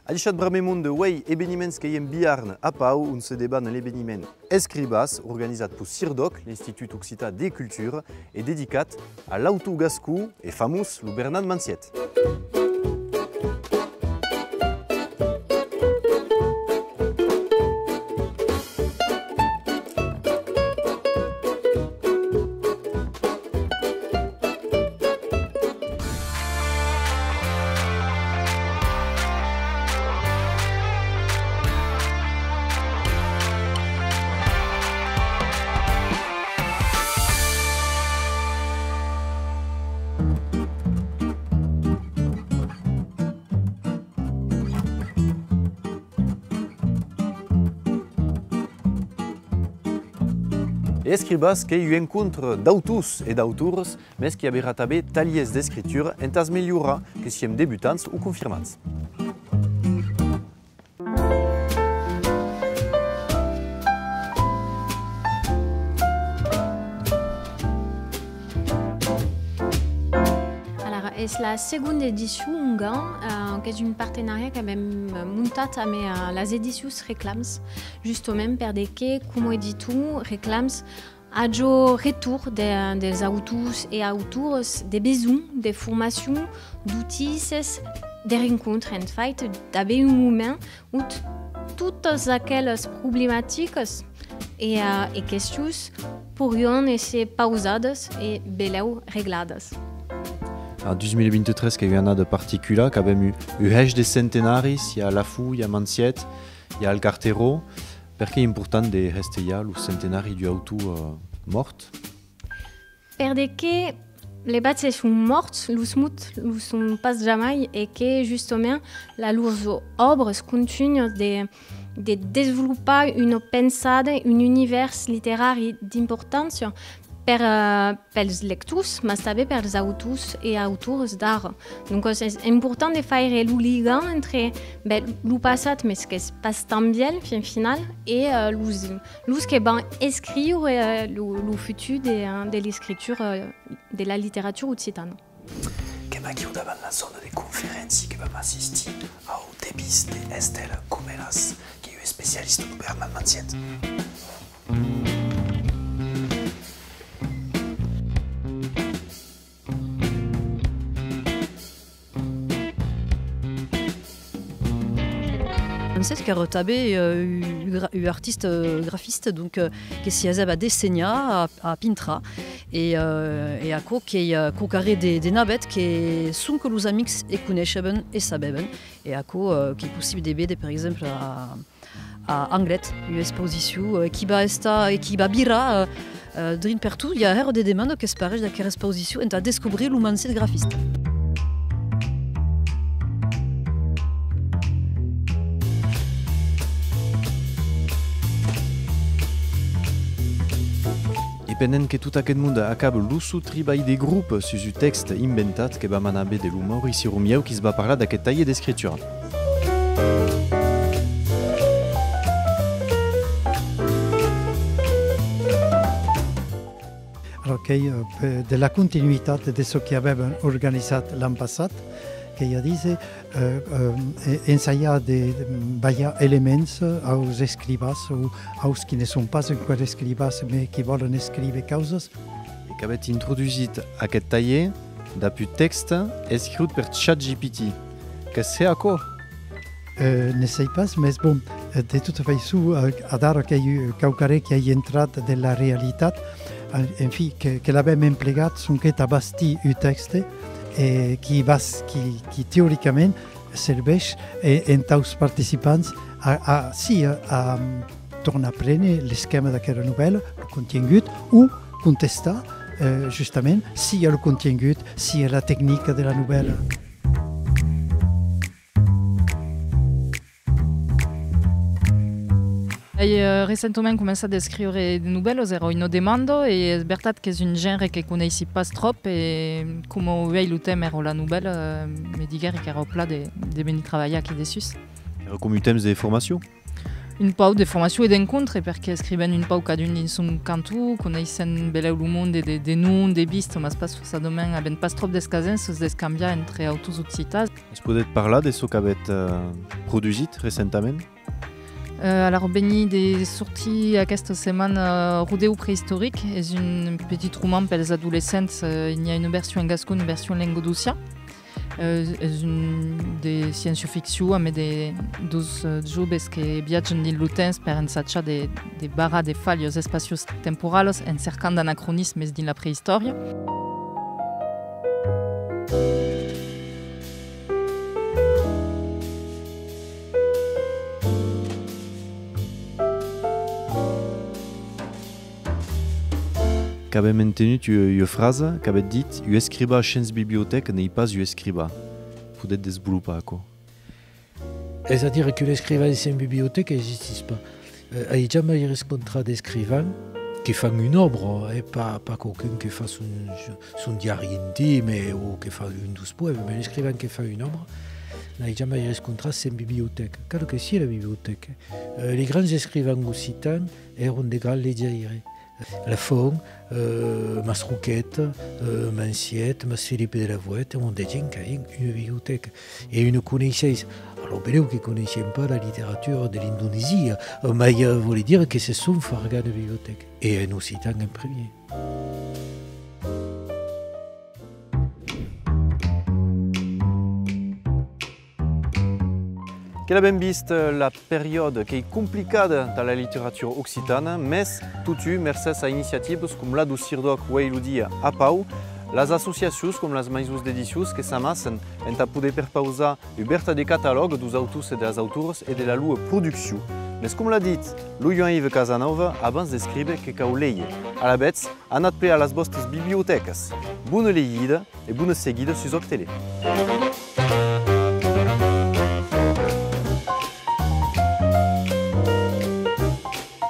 Adichat bramemun de wei ebeniments keiem biarn a Pau, un se debat dans l'ébeniment Escribas, organisat pour CIRDOC, l'Institut Occitan des Cultures, et dédicat à l'auto gascou et famous le Bernard Manciet. E escribas que eu encontre d'autors et d'autores, mais qui haberá també taliers d'escriture en tas mellora que siem debutants ou confirmats. C'est la seconde édition qui est une partenariat qui a même monté avec les éditions Reclams, justement pour que comme éditeur Reclams a un retour des auteurs et autores, des besoins, des formations, d'outils, des rencontres en fait, d'avoir un moment où toutes aquelles problématiques et questions pourraient être pausées et bien réglées. En 2023, il y a eu un de particulier, qui a eu l'âge des centenaris, il y a Lafou, il y a Manciet, il y a Alcartero. Pourquoi est important de rester là, le centenaire du auto mort? Parce que les bâtiments sont morts, ils ne sont pas jamais, et que justement, leurs œuvres continuent de développer une pensée, un univers littéraire d'importance per els lectors, mais també per els autors et autores d'art. Donc c'est important de faire le lien entre le passé, mais ce qui se passe tant bien, au final, et ce qui va écrire le futur de l'écriture de la littérature occitane. Que va chiudere la zona de conferenze che va assister au debis de Estelle Comelas, qui est spécialiste du Bernard Manciet. C'est que Rotabé est artiste graphiste donc qui s'y a dessiné à Pintra et à quoi qui a carré des nabettes qui sont que les amis et connaissent et savent et à quoi qui est possible d'aider par exemple à Anglet une exposition qui va esta et qui va bira drin partout il y a des demandes qui se parlent de cette exposition et à découvrir l'humanité graphiste. Pendant que tout aquest monde acaba l'uso treball de groupe sur un texte inventat que va manaber de l'Maurici Romieu qui se va parler d'aquest taller d'escriture. Alors, de la continuité de ce qui avait organisé l'an passé, qui a dit ensayar de varios éléments aux escribas ou aux qui ne sont pas encore escribas mais qui veulent écrire choses. Et qui avait introduit aquest taller d'appui texte écrit par ChatGPT. Qu'est-ce que c'est à quoi? Ne sais pas, mais bon, de toute façon, à dire qu'il y a quelqu'un qui est entré dans la réalité, en fait, que l'avait employé, son qui a bâti un texte et qui théoriquement serveix aux participants à tornar a prendre l'esquema d'aquesta novel·la, el contingut, ou contestar justament si el contingut, si la tècnica de la novel·la. Recentement commençat a escriure de novel·les, era una demanda e és veritat que és un genre que coneixi pas trop e com ho veig el tema era la novel·la me diguer que era pla de venir treballar aquí dessus. Era com un temps de formació? un pau de formació e d'encontre, perquè escriben un pau cada un dins son cantu, coneixen beleu lo monde de nun, de vist, mas pas forçadament havent pas trop d'escasens, es descanviar entre autos occitats. Es podet parlar de ce qu'avait produït recentament? Alors, veni de sortir aquesta setmana Rodeo Préhistorique, és un petit roman pels adolescents, il y a une version en gascon, une version en languedocien. És de ciència-ficció, amb dos joves que viatgen dins el temps per ensatjar de barrar de fallos espacios temporals en cercant d'anacronismes dins la prehistòria. Qu'avait maintenu une phrase qu'avait dit « U escriba chens bibliothèque n'est pas u escriba ». Vous êtes développé quoi? C'est-à-dire que l'escrivain sans bibliothèque n'existe pas. Il n'y a jamais rencontré d'écrivain qui font une œuvre, et pas quelqu'un qui fasse son diary intime ou qui fasse une 12 poèmes, mais l'escrivain qui fait une œuvre n'a jamais rencontré sans bibliothèque. Quelle que soit la bibliothèque. Les grands écrivains occitans étaient des grands légiers. Lafon, Masrouquette, Manciette, Philippe de la Vouette, on des gens qui ont une bibliothèque et une connaissance. Alors, bien qui ne connaissaient pas la littérature de l'Indonésie, mais il voulait dire que c'est son farga de bibliothèque. Et un occitan en premier. Qu'elle a bien vist la période qui est compliquée dans la littérature occitane, mais tout merci à initiatives comme la du Sirdoc Wailudia à Pau, les associations comme les maisons d'éditions qui s'amassent en poder perpauser l'ouverture des catalogues des auteurs et des autores et de la loi production. Mais comme l'a dit Louis-Yves Casanova, avant d'escrire que cau leie. À la bête, anat pe à las vostres bibliothèques. Bonne leïda et bonne seguida sur Octélé.